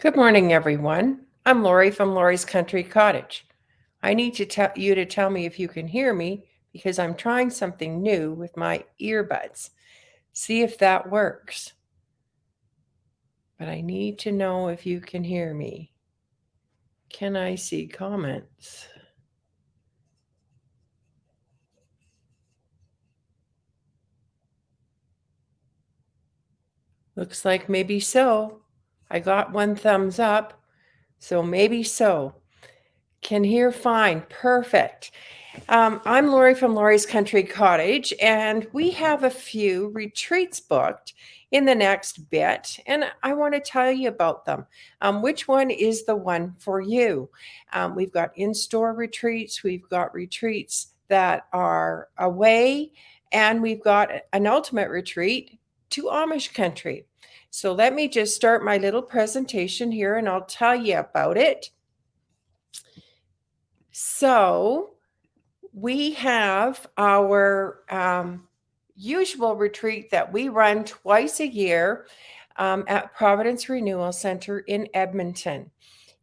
Good morning, everyone. I'm Lori from Lori's Country Cottage. I need to tell you to tell me if you can hear me because I'm trying something new with my earbuds. See if that works. But I need to know if you can hear me. Can I see comments? Looks like maybe so. I got one thumbs up, so maybe so. Can hear fine. Perfect. I'm Lori from Lori's Country Cottage, and we have a few retreats booked in the next bit, and I want to tell you about them. Which one is the one for you? We've got in-store retreats, we've got retreats that are away, and we've got an ultimate retreat to Amish country. So let me just start my little presentation here, and I'll tell you about it. So we have our usual retreat that we run twice a year at Providence Renewal Center in Edmonton.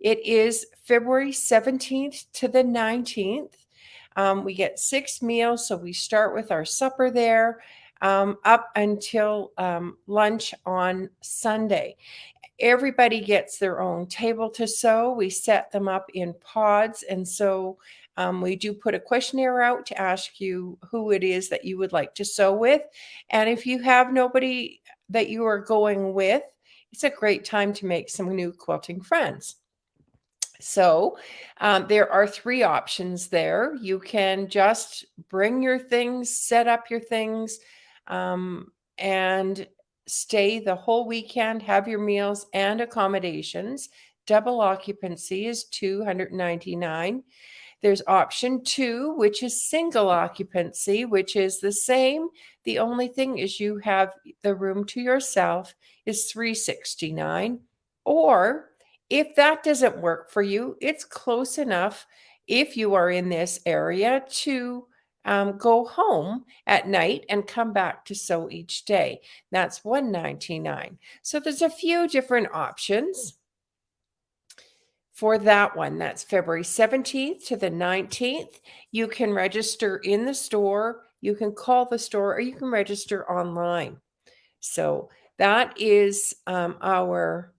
It is February 17th to the 19th. We get 6 meals, so we start with our supper there up until lunch on Sunday. Everybody gets their own table to sew. We set them up in pods, and so we do put a questionnaire out to ask you who it is that you would like to sew with. And if you have nobody that you are going with, it's a great time to make some new quilting friends. So there are 3 options there. You can just bring your things, set up your things, and stay the whole weekend, have your meals and accommodations. Double occupancy is $299. There's option 2, which is single occupancy, which is the same. The only thing is you have the room to yourself is $369. Or if that doesn't work for you, it's close enough if you are in this area to go home at night and come back to sew each day. That's $199. So there's a few different options for that one. That's February 17th to the 19th. You can register in the store, you can call the store, or you can register online. So that is our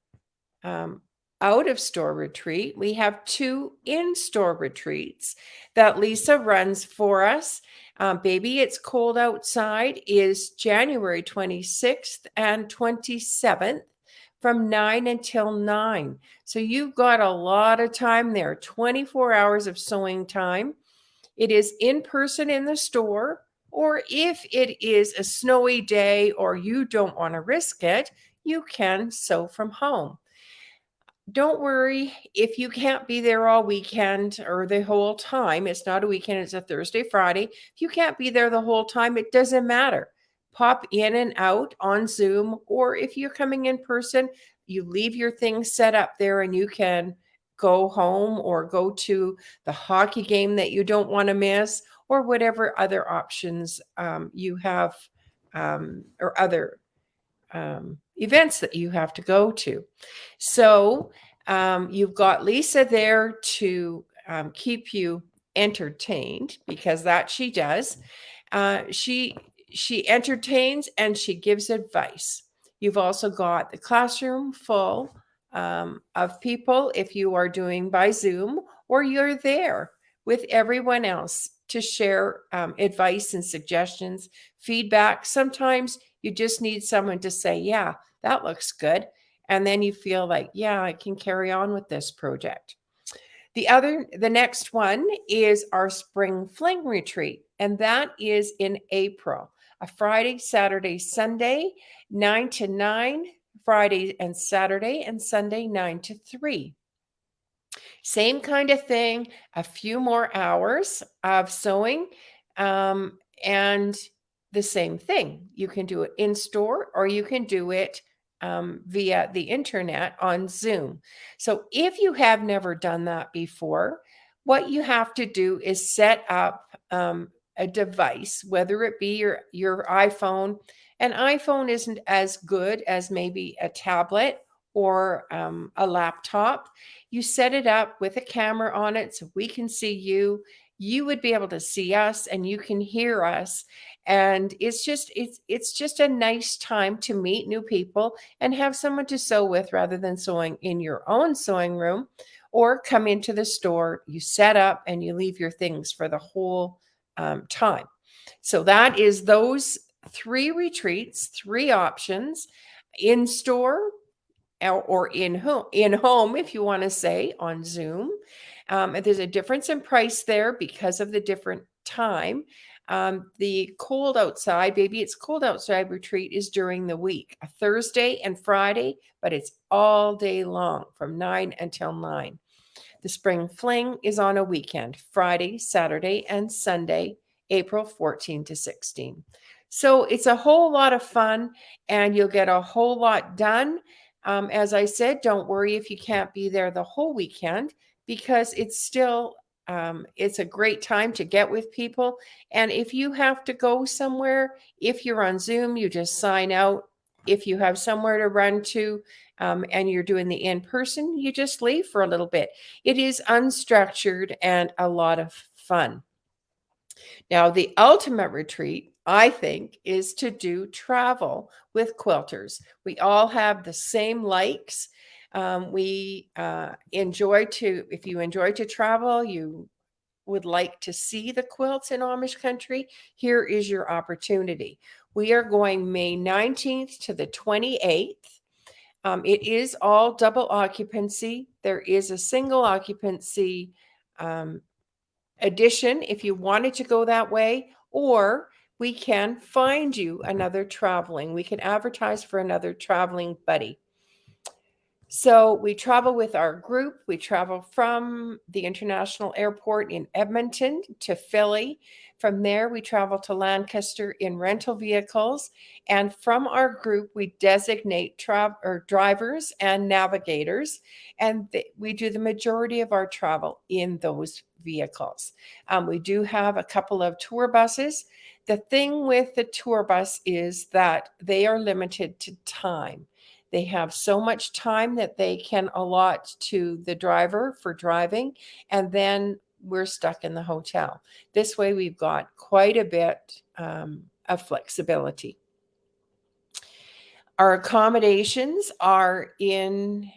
out-of-store retreat. We have 2 in-store retreats that Lisa runs for us. Baby It's Cold Outside is January 26th and 27th from 9 until 9. So you've got a lot of time there, 24 hours of sewing time. It is in person in the store, or if it is a snowy day or you don't want to risk it, you can sew from home. Don't worry if you can't be there all weekend or the whole time. It's not a weekend, it's a Thursday, Friday. If you can't be there the whole time, it doesn't matter. Pop in and out on Zoom, or if you're coming in person, you leave your things set up there and you can go home or go to the hockey game that you don't want to miss, or whatever other options you have, or other events that you have to go to. So you've got Lisa there to keep you entertained, because that she does. She entertains and she gives advice. You've also got the classroom full of people if you are doing by Zoom, or you're there with everyone else to share advice and suggestions, feedback. Sometimes you just need someone to say, yeah, that looks good. And then you feel like, yeah, I can carry on with this project. The next one is our Spring Fling Retreat, and that is in April, a Friday, Saturday, Sunday, 9 to 9, Friday and Saturday, and Sunday, 9 to 3. Same kind of thing, a few more hours of sewing, and the same thing. You can do it in store, or you can do it via the internet on Zoom. So if you have never done that before, what you have to do is set up a device, whether it be your iPhone. An iPhone isn't as good as maybe a tablet or a laptop. You set it up with a camera on it so we can see you. You would be able to see us and you can hear us. And it's just a nice time to meet new people and have someone to sew with rather than sewing in your own sewing room, or come into the store, you set up and you leave your things for the whole time. So that is those 3 retreats, 3 options: in store or in home, if you want to say, on Zoom. There's a difference in price there because of the different time. The cold outside, baby, it's cold outside retreat is during the week, a Thursday and Friday, but it's all day long from 9 until 9. The Spring Fling is on a weekend, Friday, Saturday, and Sunday, April 14 to 16. So it's a whole lot of fun and you'll get a whole lot done. As I said, don't worry if you can't be there the whole weekend, because it's a great time to get with people. And if you have to go somewhere, if you're on Zoom, you just sign out. If you have somewhere to run to, and you're doing the in-person, you just leave for a little bit. It is unstructured and a lot of fun. Now, the ultimate retreat, I think, is to do travel with quilters. We all have the same likes. We enjoy to, if you enjoy to travel, you would like to see the quilts in Amish country, here is your opportunity. We are going May 19th to the 28th. It is all double occupancy. There is a single occupancy addition if you wanted to go that way, or we can find you another traveling. We can advertise for another traveling buddy. So we travel with our group. We travel from the international airport in Edmonton to Philly. From there, we travel to Lancaster in rental vehicles. And from our group, we designate drivers and navigators. And we do the majority of our travel in those vehicles. We do have a couple of tour buses. The thing with the tour bus is that they are limited to time. They have so much time that they can allot to the driver for driving, and then we're stuck in the hotel. This way, we've got quite a bit of flexibility. Our accommodations are in,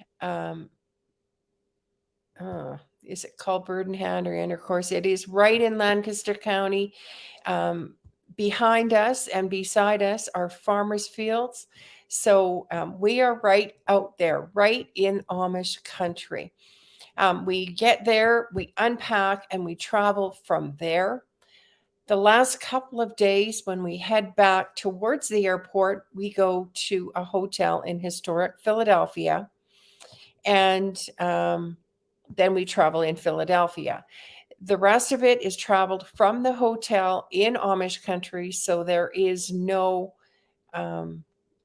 is it called Burdenhand or Intercourse? It is right in Lancaster County. Behind us and beside us are farmers' fields. So we are right out there, right in Amish country. We get there, we unpack, and we travel from there. The last couple of days, when we head back towards the airport, we go to a hotel in historic Philadelphia, and then we travel in Philadelphia. The rest of it is traveled from the hotel in Amish country, so there is no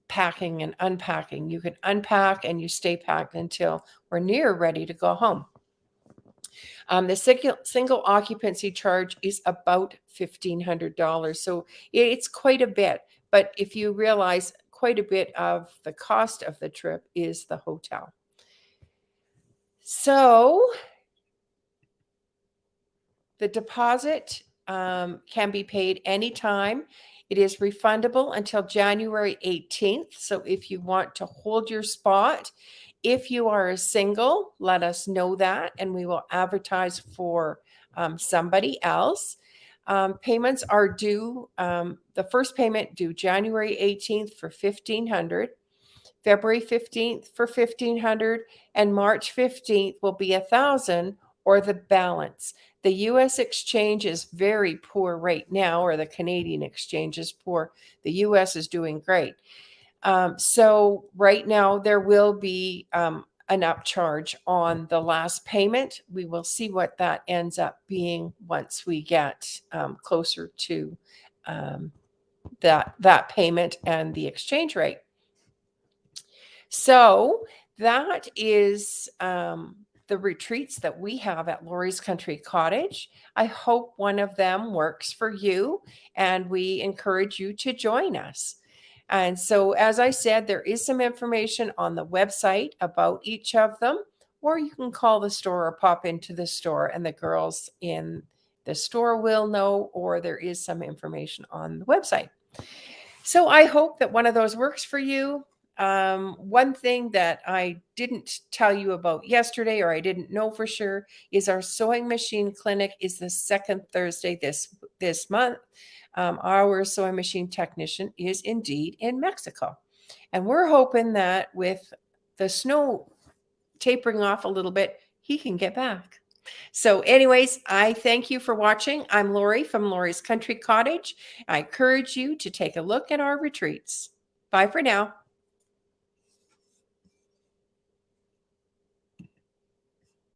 packing and unpacking. You can unpack and you stay packed until we're near ready to go home. The single occupancy charge is about $1,500, so it's quite a bit. But if you realize, quite a bit of the cost of the trip is the hotel. So the deposit can be paid anytime. It is refundable until January 18th. So if you want to hold your spot, if you are a single, let us know that, and we will advertise for somebody else. Payments are due, the first payment due January 18th for $1,500, February 15th for $1,500, and March 15th will be $1,000 or the balance. The US exchange is very poor right now, or the Canadian exchange is poor. The US is doing great. So right now there will be an upcharge on the last payment. We will see what that ends up being once we get closer to that payment and the exchange rate. So that is the retreats that we have at Lori's Country Cottage. I hope one of them works for you, and we encourage you to join us. And so, as I said, there is some information on the website about each of them, or you can call the store or pop into the store, and the girls in the store will know, or there is some information on the website. So I hope that one of those works for you. One thing that I didn't tell you about yesterday, or I didn't know for sure, is our sewing machine clinic is the second Thursday this month. Our sewing machine technician is indeed in Mexico, and we're hoping that with the snow tapering off a little bit, he can get back. So, anyways, I thank you for watching. I'm Lori from Lori's Country Cottage. I encourage you to take a look at our retreats. Bye for now.